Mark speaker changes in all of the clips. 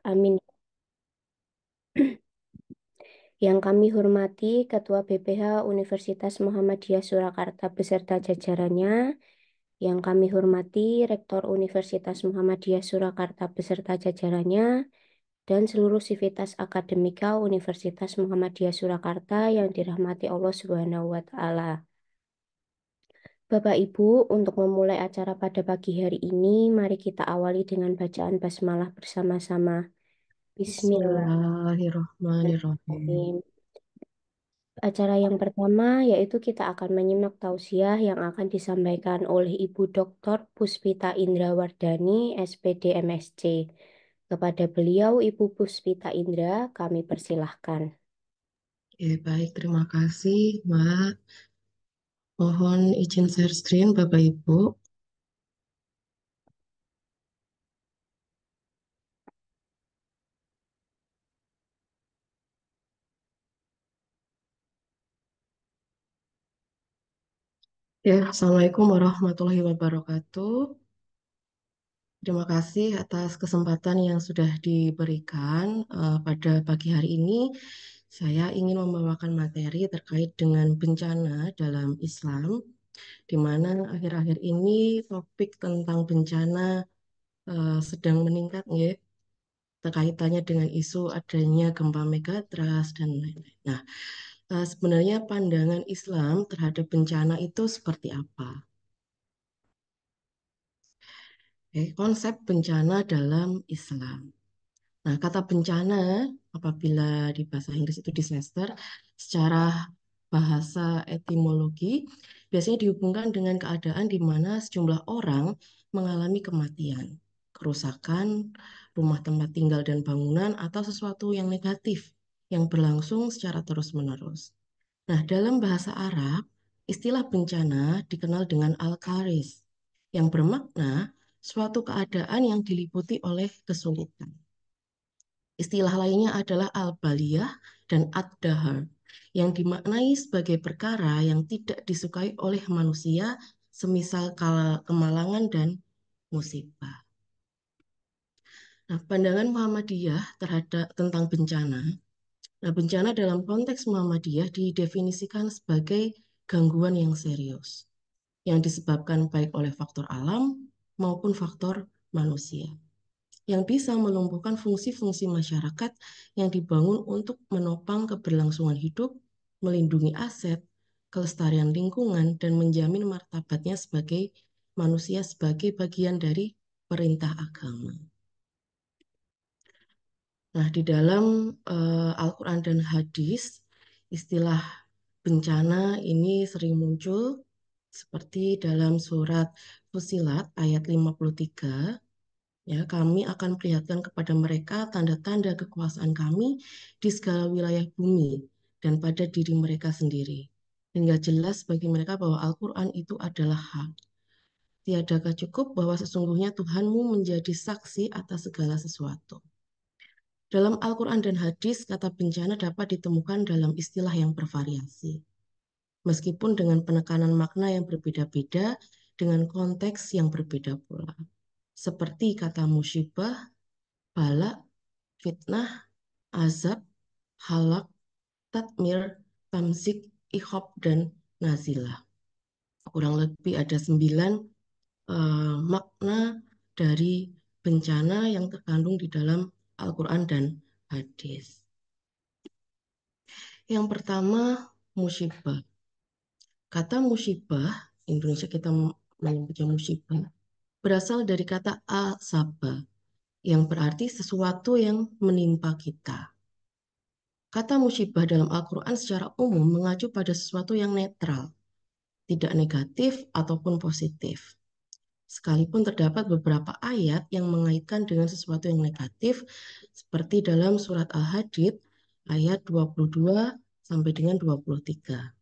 Speaker 1: Amin. Yang kami hormati Ketua BPH Universitas Muhammadiyah Surakarta beserta jajarannya, yang kami hormati Rektor Universitas Muhammadiyah Surakarta beserta jajarannya, dan seluruh sivitas akademika Universitas Muhammadiyah Surakarta yang dirahmati Allah Subhanahu wa Ta'ala. Bapak Ibu, untuk memulai acara pada pagi hari ini, mari kita awali dengan bacaan basmalah bersama-sama.
Speaker 2: Bismillahirrahmanirrahim.
Speaker 1: Bismillahirrahmanirrahim. Acara yang pertama yaitu kita akan menyimak tausiah yang akan disampaikan oleh Ibu Dr. Puspita Indrawardani, SPD MSc. Kepada beliau, Ibu Puspita Indra, kami persilahkan.
Speaker 2: Baik, terima kasih, Mbak. Mohon izin share screen, Bapak Ibu. Assalamualaikum warahmatullahi wabarakatuh. Terima kasih atas kesempatan yang sudah diberikan pada pagi hari ini. Saya ingin membawakan materi terkait dengan bencana dalam Islam, di mana akhir-akhir ini topik tentang bencana sedang meningkat, ya, kaitannya dengan isu adanya gempa megatrust dan lain-lain. Nah, sebenarnya pandangan Islam terhadap bencana itu seperti apa? Konsep bencana dalam Islam. Nah, kata bencana apabila di bahasa Inggris itu disaster, secara bahasa etimologi biasanya dihubungkan dengan keadaan di mana sejumlah orang mengalami kematian, kerusakan rumah tempat tinggal dan bangunan atau sesuatu yang negatif yang berlangsung secara terus-menerus. Nah, dalam bahasa Arab, istilah bencana dikenal dengan al-karis, yang bermakna suatu keadaan yang diliputi oleh kesulitan. Istilah lainnya adalah al-baliyah dan ad-dahar, yang dimaknai sebagai perkara yang tidak disukai oleh manusia, semisal kemalangan dan musibah. Nah, pandangan Muhammadiyah terhadap tentang bencana. Nah, bencana dalam konteks Muhammadiyah didefinisikan sebagai gangguan yang serius, yang disebabkan baik oleh faktor alam maupun faktor manusia, yang bisa melumpuhkan fungsi-fungsi masyarakat yang dibangun untuk menopang keberlangsungan hidup, melindungi aset, kelestarian lingkungan, dan menjamin martabatnya sebagai manusia sebagai bagian dari perintah agama. Nah, di dalam Al-Quran dan hadis, istilah bencana ini sering muncul seperti dalam surat Fusilat ayat 53. Ya, kami akan perlihatkan kepada mereka tanda-tanda kekuasaan kami di segala wilayah bumi dan pada diri mereka sendiri. Hingga jelas bagi mereka bahwa Al-Quran itu adalah hak. Tiadakah cukup bahwa sesungguhnya Tuhanmu menjadi saksi atas segala sesuatu. Dalam Al-Quran dan hadis, kata bencana dapat ditemukan dalam istilah yang bervariasi. Meskipun dengan penekanan makna yang berbeda-beda, dengan konteks yang berbeda pula. Seperti kata musibah, bala, fitnah, azab, halak, tatmir, tamzik, ikhob, dan nazilah. Kurang lebih ada 9 makna dari bencana yang terkandung di dalam Al-Quran dan hadis. Yang pertama, musibah. Kata musibah, Indonesia kita menyebutnya musibah, berasal dari kata asaba, yang berarti sesuatu yang menimpa kita. Kata musibah dalam Al-Quran secara umum mengacu pada sesuatu yang netral, tidak negatif ataupun positif. Sekalipun terdapat beberapa ayat yang mengaitkan dengan sesuatu yang negatif, seperti dalam surat Al-Hadid ayat 22 sampai dengan 23.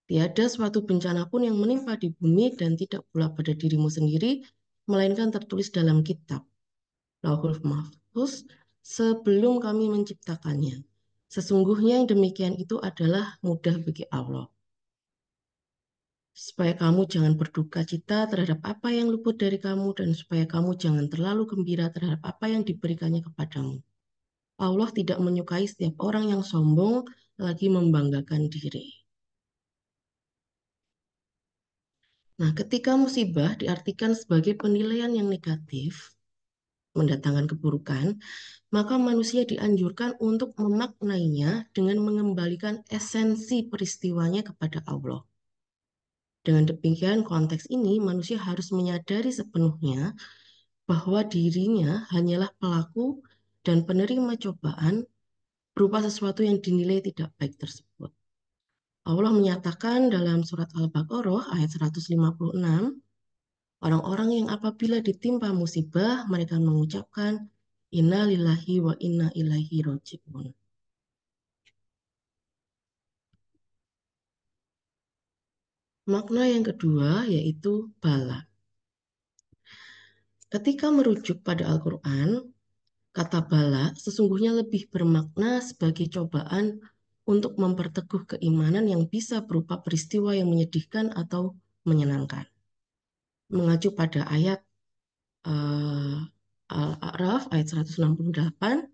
Speaker 2: Tiada suatu bencana pun yang menimpa di bumi dan tidak pula pada dirimu sendiri, melainkan tertulis dalam kitab Lauhul Mahfuz sebelum kami menciptakannya. Sesungguhnya yang demikian itu adalah mudah bagi Allah. supaya kamu jangan berduka cita terhadap apa yang luput dari kamu, dan supaya kamu jangan terlalu gembira terhadap apa yang diberikannya kepadamu. Allah tidak menyukai setiap orang yang sombong lagi membanggakan diri. Nah, ketika musibah diartikan sebagai penilaian yang negatif, mendatangkan keburukan, maka manusia dianjurkan untuk memaknainya dengan mengembalikan esensi peristiwanya kepada Allah. Dengan demikian, konteks ini manusia harus menyadari sepenuhnya bahwa dirinya hanyalah pelaku dan penerima cobaan berupa sesuatu yang dinilai tidak baik tersebut. Allah menyatakan dalam surat Al-Baqarah ayat 156, orang-orang yang apabila ditimpa musibah, mereka mengucapkan, Inna lillahi wa inna ilaihi roji'un. Makna yang kedua yaitu bala. Ketika merujuk pada Al-Quran, kata bala sesungguhnya lebih bermakna sebagai cobaan untuk memperteguh keimanan yang bisa berupa peristiwa yang menyedihkan atau menyenangkan. Mengacu pada ayat Al-A'raf ayat 168,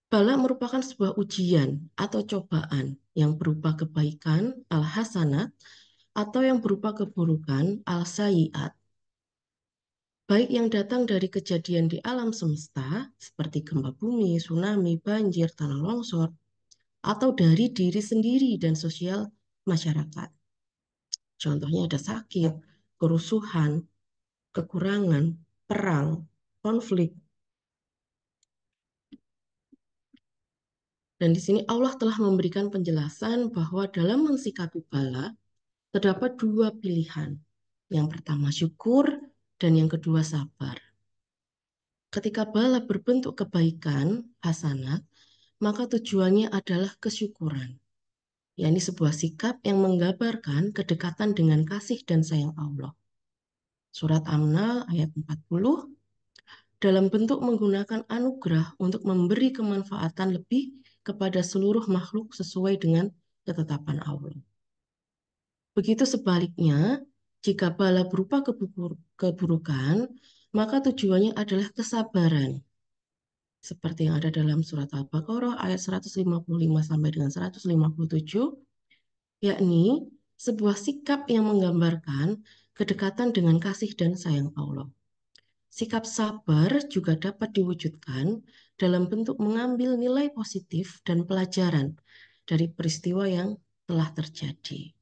Speaker 2: bala merupakan sebuah ujian atau cobaan yang berupa kebaikan al-hasanat atau yang berupa keburukan al-sayyiat, baik yang datang dari kejadian di alam semesta seperti gempa bumi, tsunami, banjir, tanah longsor, atau dari diri sendiri dan sosial masyarakat. Contohnya ada sakit, kerusuhan, kekurangan, perang, konflik. Dan di sini Allah telah memberikan penjelasan bahwa dalam mensikapi bala terdapat dua pilihan. Yang pertama syukur dan yang kedua sabar. Ketika bala berbentuk kebaikan, hasanat, maka tujuannya adalah kesyukuran, yakni sebuah sikap yang menggambarkan kedekatan dengan kasih dan sayang Allah. Surat Amnal ayat 40, dalam bentuk menggunakan anugerah untuk memberi kemanfaatan lebih kepada seluruh makhluk sesuai dengan ketetapan Allah. Begitu sebaliknya, jika bala berupa keburukan, maka tujuannya adalah kesabaran. Seperti yang ada dalam surat Al-Baqarah ayat 155 sampai dengan 157, yakni sebuah sikap yang menggambarkan kedekatan dengan kasih dan sayang Allah. Sikap sabar juga dapat diwujudkan dalam bentuk mengambil nilai positif dan pelajaran dari peristiwa yang telah terjadi.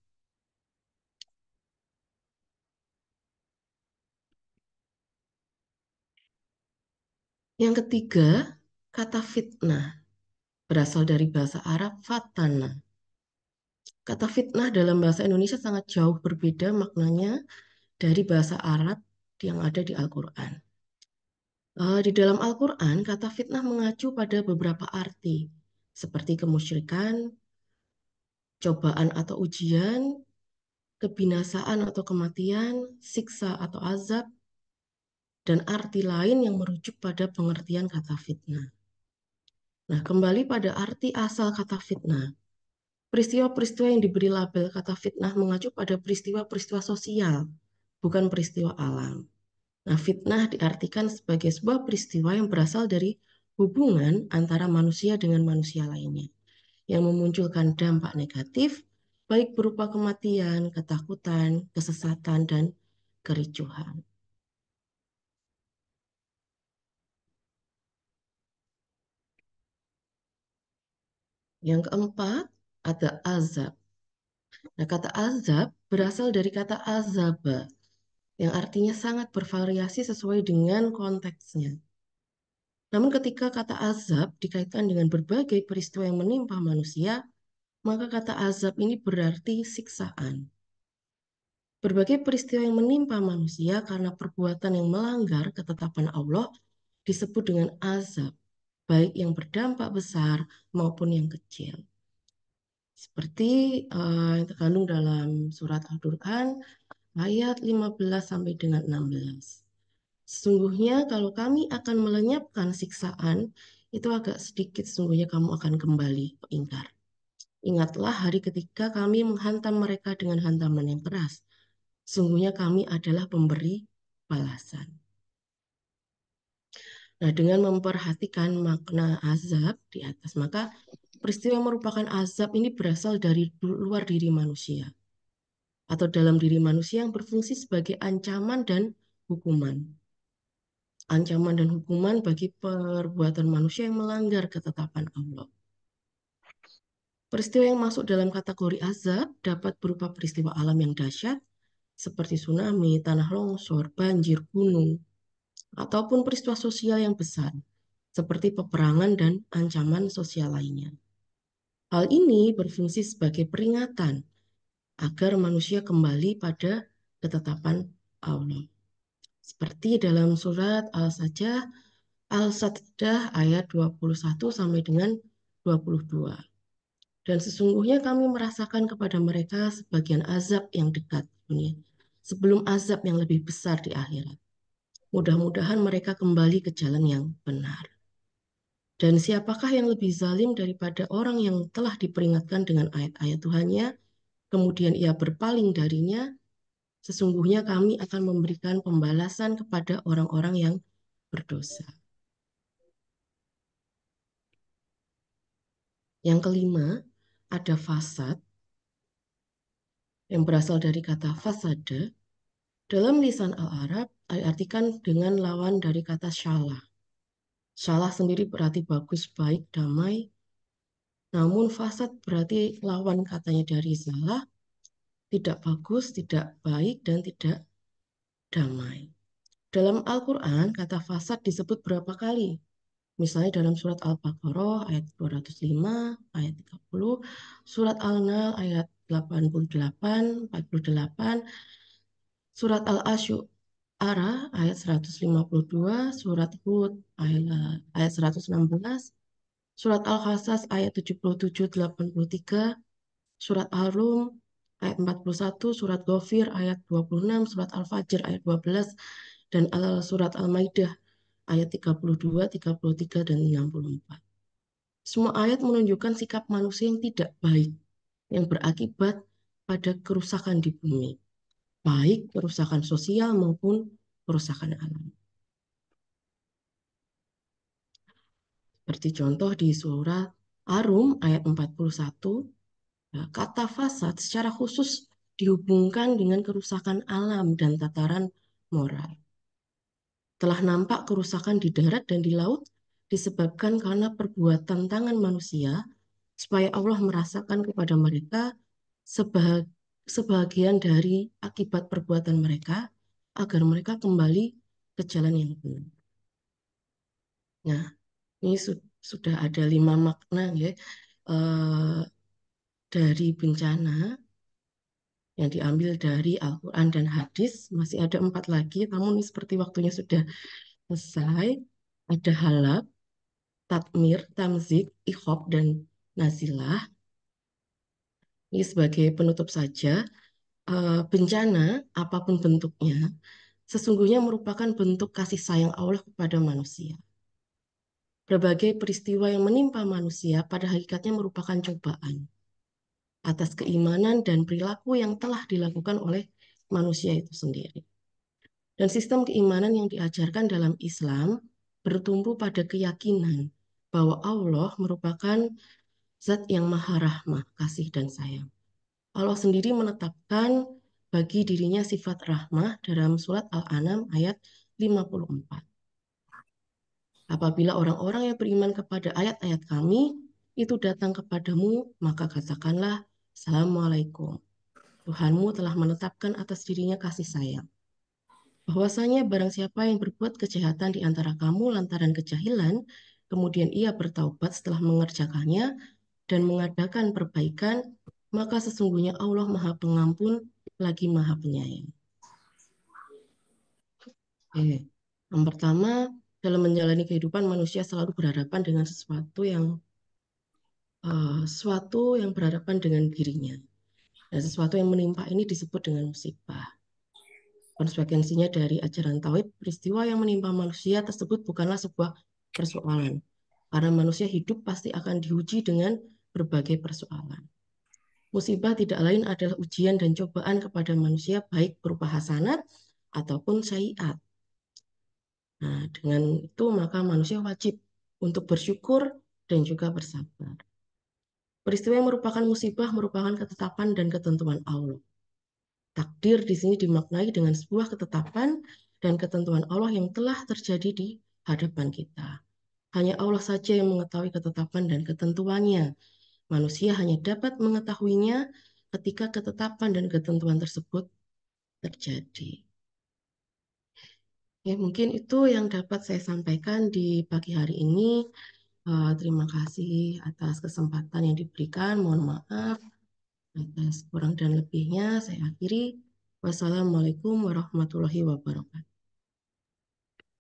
Speaker 2: Yang ketiga, kata fitnah berasal dari bahasa Arab fatana. Kata fitnah dalam bahasa Indonesia sangat jauh berbeda maknanya dari bahasa Arab yang ada di Al-Quran. Di dalam Al-Quran, kata fitnah mengacu pada beberapa arti, seperti kemusyrikan, cobaan atau ujian, kebinasaan atau kematian, siksa atau azab, dan arti lain yang merujuk pada pengertian kata fitnah. Nah, kembali pada arti asal kata fitnah. Peristiwa-peristiwa yang diberi label kata fitnah mengacu pada peristiwa-peristiwa sosial, bukan peristiwa alam. Nah, fitnah diartikan sebagai sebuah peristiwa yang berasal dari hubungan antara manusia dengan manusia lainnya, yang memunculkan dampak negatif, baik berupa kematian, ketakutan, kesesatan, dan kericuhan. Yang keempat, ada azab. Nah, kata azab berasal dari kata azaba, yang artinya sangat bervariasi sesuai dengan konteksnya. Namun ketika kata azab dikaitkan dengan berbagai peristiwa yang menimpa manusia, maka kata azab ini berarti siksaan. Berbagai peristiwa yang menimpa manusia karena perbuatan yang melanggar ketetapan Allah disebut dengan azab, baik yang berdampak besar maupun yang kecil. Seperti yang terkandung dalam surat Al-Quran ayat 15 sampai dengan 16. Sesungguhnya kalau kami akan melenyapkan siksaan, itu agak sedikit sesungguhnya kamu akan kembali ingkar. Ingatlah hari ketika kami menghantam mereka dengan hantaman yang keras. Sungguhnya kami adalah pemberi balasan. Nah, dengan memperhatikan makna azab di atas, maka peristiwa yang merupakan azab ini berasal dari luar diri manusia atau dalam diri manusia yang berfungsi sebagai ancaman dan hukuman. Ancaman dan hukuman bagi perbuatan manusia yang melanggar ketetapan Allah. Peristiwa yang masuk dalam kategori azab dapat berupa peristiwa alam yang dahsyat, seperti tsunami, tanah longsor, banjir, gunung, ataupun peristiwa sosial yang besar, seperti peperangan dan ancaman sosial lainnya. Hal ini berfungsi sebagai peringatan agar manusia kembali pada ketetapan Allah. Seperti dalam surat Al-Sajdah ayat 21 sampai dengan 22. Dan sesungguhnya kami merasakan kepada mereka sebagian azab yang dekat dunia, sebelum azab yang lebih besar di akhirat. Mudah-mudahan mereka kembali ke jalan yang benar. Dan siapakah yang lebih zalim daripada orang yang telah diperingatkan dengan ayat-ayat Tuhannya, kemudian ia berpaling darinya? Sesungguhnya kami akan memberikan pembalasan kepada orang-orang yang berdosa. Yang kelima, ada fasad yang berasal dari kata fasada. Dalam lisan Al-Arab, diartikan dengan lawan dari kata syalah. Syalah sendiri berarti bagus, baik, damai. Namun fasad berarti lawan katanya dari salah, tidak bagus, tidak baik, dan tidak damai. Dalam Al-Quran, kata fasad disebut berapa kali? Misalnya dalam surat Al-Baqarah ayat 205, ayat 30, surat Al-Nahl ayat 88, 48, surat Al-Asy'ara ayat 152, surat Hud ayat 116, surat Al-Qasas ayat 77, 83, surat Al-Rum ayat 41, surat Ghafir ayat 26, surat Al-Fajr ayat 12, dan surat Al-Maidah ayat 32, 33, dan 64. Semua ayat menunjukkan sikap manusia yang tidak baik, yang berakibat pada kerusakan di bumi, baik kerusakan sosial maupun kerusakan alam. Seperti contoh di surat Ar-Rum ayat 41, kata fasad secara khusus dihubungkan dengan kerusakan alam dan tataran moral. Telah nampak kerusakan di darat dan di laut disebabkan karena perbuatan tangan manusia, supaya Allah merasakan kepada mereka sebagian dari akibat perbuatan mereka, agar mereka kembali ke jalan yang benar. Nah, ini sudah ada 5 makna ya, eh, dari bencana yang diambil dari Al-Quran dan hadis. Masih ada 4 lagi, namun ini seperti waktunya sudah selesai. Ada halak, tatmir, tamzik, ikhop, dan nazilah. Ini sebagai penutup saja, bencana apapun bentuknya sesungguhnya merupakan bentuk kasih sayang Allah kepada manusia. Berbagai peristiwa yang menimpa manusia pada hakikatnya merupakan cobaan atas keimanan dan perilaku yang telah dilakukan oleh manusia itu sendiri. Dan sistem keimanan yang diajarkan dalam Islam bertumbuh pada keyakinan bahwa Allah merupakan zat yang maha rahmah, kasih, dan sayang. Allah sendiri menetapkan bagi dirinya sifat rahmah dalam surat Al-An'am ayat 54. Apabila orang-orang yang beriman kepada ayat-ayat kami itu datang kepadamu, maka katakanlah, Assalamualaikum. Tuhanmu telah menetapkan atas dirinya kasih sayang. Bahwasanya barang siapa yang berbuat kejahatan di antara kamu lantaran kejahilan, kemudian ia bertaubat setelah mengerjakannya dan mengadakan perbaikan, maka sesungguhnya Allah Maha Pengampun lagi Maha Penyayang. Oke. Yang pertama, dalam menjalani kehidupan manusia selalu berhadapan dengan sesuatu yang berhadapan dengan dirinya. Dan sesuatu yang menimpa ini disebut dengan musibah. Konsekuensinya dari ajaran tauhid, peristiwa yang menimpa manusia tersebut bukanlah sebuah persoalan. Karena manusia hidup pasti akan diuji dengan berbagai persoalan. Musibah tidak lain adalah ujian dan cobaan kepada manusia baik berupa hasanat ataupun sayiat. Nah, dengan itu maka manusia wajib untuk bersyukur dan juga bersabar. Peristiwa yang merupakan musibah merupakan ketetapan dan ketentuan Allah. Takdir di sini dimaknai dengan sebuah ketetapan dan ketentuan Allah yang telah terjadi di hadapan kita. Hanya Allah saja yang mengetahui ketetapan dan ketentuannya. Manusia hanya dapat mengetahuinya ketika ketetapan dan ketentuan tersebut terjadi. Ya, mungkin itu yang dapat saya sampaikan di pagi hari ini. Terima kasih atas kesempatan yang diberikan. Mohon maaf atas kurang dan lebihnya. Saya akhiri. Wassalamualaikum warahmatullahi wabarakatuh.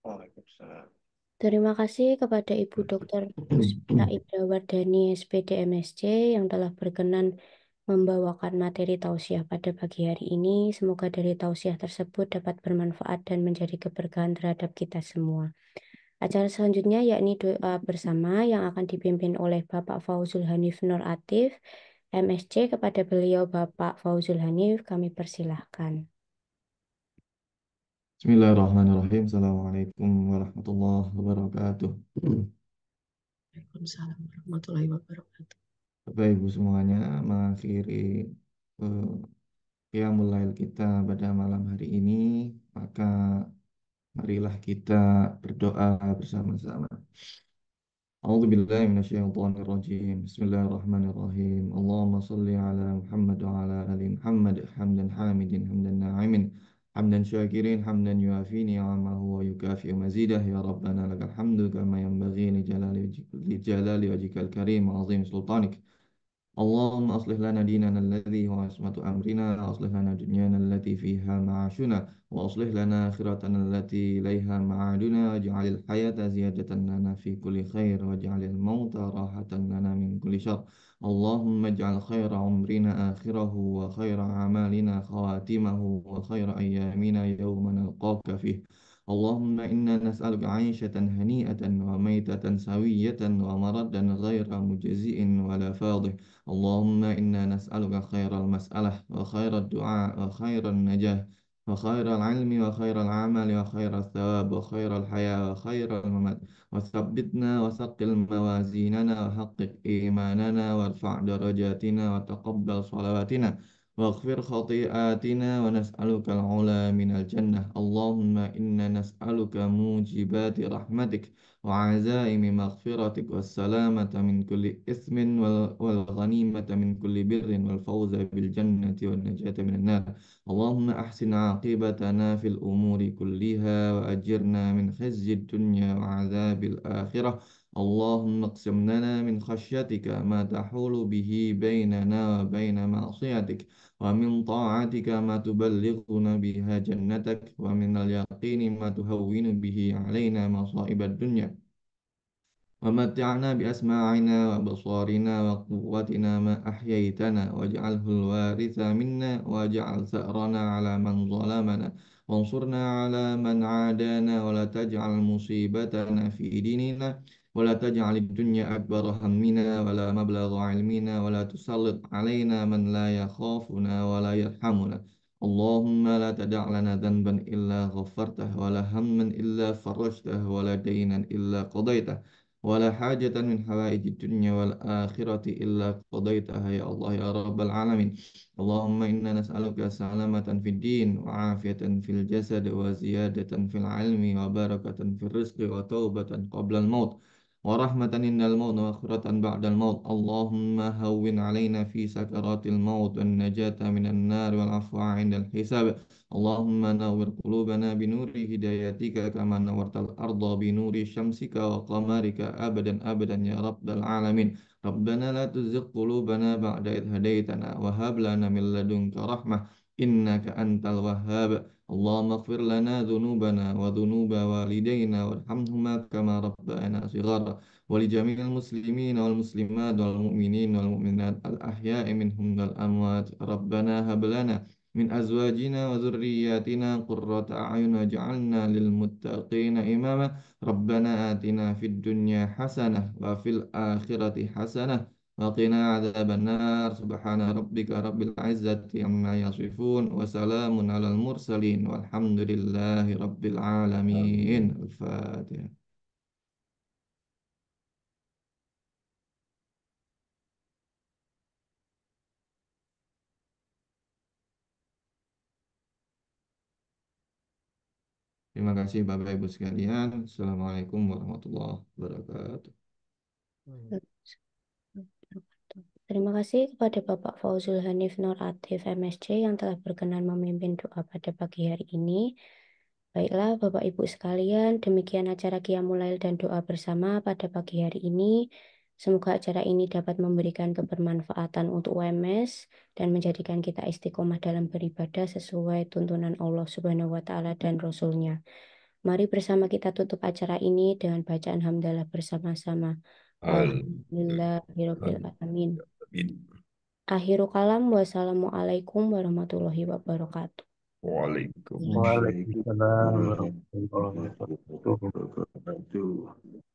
Speaker 3: Waalaikumsalam.
Speaker 1: Terima kasih kepada Ibu Dr. Puspita Indrawardani, SPD MSc, yang telah berkenan membawakan materi tausiah pada pagi hari ini. Semoga dari tausiah tersebut dapat bermanfaat dan menjadi keberkahan terhadap kita semua. Acara selanjutnya yakni doa bersama yang akan dipimpin oleh Bapak Fauzul Hanif Nur Atif, MSc. Kepada beliau Bapak Fauzul Hanif, kami persilahkan.
Speaker 3: Bismillahirrahmanirrahim. Assalamualaikum warahmatullahi wabarakatuh.
Speaker 2: Waalaikumsalam warahmatullahi wabarakatuh.
Speaker 3: Bapak Ibu semuanya, mengakhiri eh, qiyamul lail kita pada malam hari ini, maka marilah kita berdoa bersama-sama. A'udzu billahi minasyaitonir rajim. Bismillahirrahmanirrahim. Allahumma shalli ala Muhammad wa ala ali Muhammad hamdan hamidin hamdan na'imin hamdan syakirin hamdan yuafi ni'amahu wa yukafi mazidah ya rabbana lakal hamdu kama yanbaghi li jalali wajhikal karim wa azim sultanik. اللهم أصلح لنا ديننا الذي هو عصمة أمرنا وأصلح لنا دنيانا التي فيها معاشنا وأصلح لنا آخرتنا التي إليها معادنا واجعل الحياة زيادة لنا في كل خير واجعل الموت راحة لنا من كل شر اللهم اجعل خير عمرنا آخره وخير أعمالنا خواتمه وخير أيامنا يوم نلقاك فيه اللهم إنا نسألك عيشة هنيئة وميتة سوية ومردا غير مجزئ ولا فاضح اللهم إنا نسألك خير المسألة وخير الدعاء وخير النجاة وخير العلم وخير العمل وخير الثواب وخير الحياة وخير الممات وثبتنا وثقل موازيننا وحقق إيماننا وارفع درجاتنا وتقبل صلواتنا واغفر خطيئاتنا ونسألك العلا من الجنة اللهم إنا نسألك موجبات رحمتك وعزائم مغفرتك والسلامة من كل إثم والغنيمة من كل بر والفوز بالجنة والنجاة من النار اللهم أحسن عاقبتنا في الأمور كلها وأجرنا من خزي الدنيا وعذاب الآخرة اللهم اقسم لنا من خشيتك ما تحول به بيننا وبين معصيتك ومن طاعتك ما تبلغنا بها جنتك ومن اليقين ما تهون به علينا مصائب الدنيا ومتعنا بأسماعنا وبصارنا وقوتنا ما أحييتنا واجعله الوارث منا واجعل ثأرنا على من ظلمنا وانصرنا على من عادانا ولا تجعل مصيبتنا في ديننا ولا تجعل الدنيا أكبر همنا ولا مبلغ علمنا ولا تسلط علينا من لا يخافنا ولا يرحمنا اللهم لا تدع لنا ذنبا إلا غفرته ولا هما إلا فرجته ولا دينا إلا قضيته ولا حاجة من حوائج الدنيا والآخرة إلا قضيتها يا الله يا رب العالمين اللهم إنا نسألك سلامة في الدين وعافية في الجسد وزيادة في العلم وبركة في الرزق وتوبة قبل الموت ورحمة عند الموت وآخرة بعد الموت اللهم هون علينا في سكرات الموت والنجاة من النار والعفو عند الحساب اللهم نور قلوبنا بنور هدايتك كما نورت الأرض بنور شمسك وقمرك أبدا أبدا يا رب العالمين ربنا لا تزغ قلوبنا بعد إذ هديتنا وهب لنا من لدنك رحمة إنك أنت الوهاب اللهم اغفر لنا ذنوبنا وذنوب والدينا وارحمهما كما ربيانا صغارا ولجميع المسلمين والمسلمات والمؤمنين والمؤمنات الأحياء منهم والأموات ربنا هب لنا من أزواجنا وذرياتنا قرة أعين واجعلنا للمتقين إماما ربنا آتنا في الدنيا حسنة وفي الآخرة حسنة وقنا عذاب النار سبحان ربك رب العزة عما يصفون وسلام على المرسلين والحمد لله رب العالمين الفاتحة. Terima kasih Bapak Ibu sekalian. Assalamualaikum warahmatullahi wabarakatuh.
Speaker 1: Terima kasih kepada Bapak Fauzul Hanif Nur Atif MSc yang telah berkenan memimpin doa pada pagi hari ini. Baiklah Bapak Ibu sekalian, demikian acara Qiyamul Lail dan doa bersama pada pagi hari ini. Semoga acara ini dapat memberikan kebermanfaatan untuk UMS dan menjadikan kita istiqomah dalam beribadah sesuai tuntunan Allah Subhanahu wa taala dan Rasul-Nya. Mari bersama kita tutup acara ini dengan bacaan hamdalah bersama-sama. Alhamdulillahirabbil alamin. Akhiru kalam, wassalamualaikum warahmatullahi wabarakatuh.
Speaker 4: Waalaikumsalam warahmatullahi wabarakatuh.
Speaker 3: Wabarakatuh.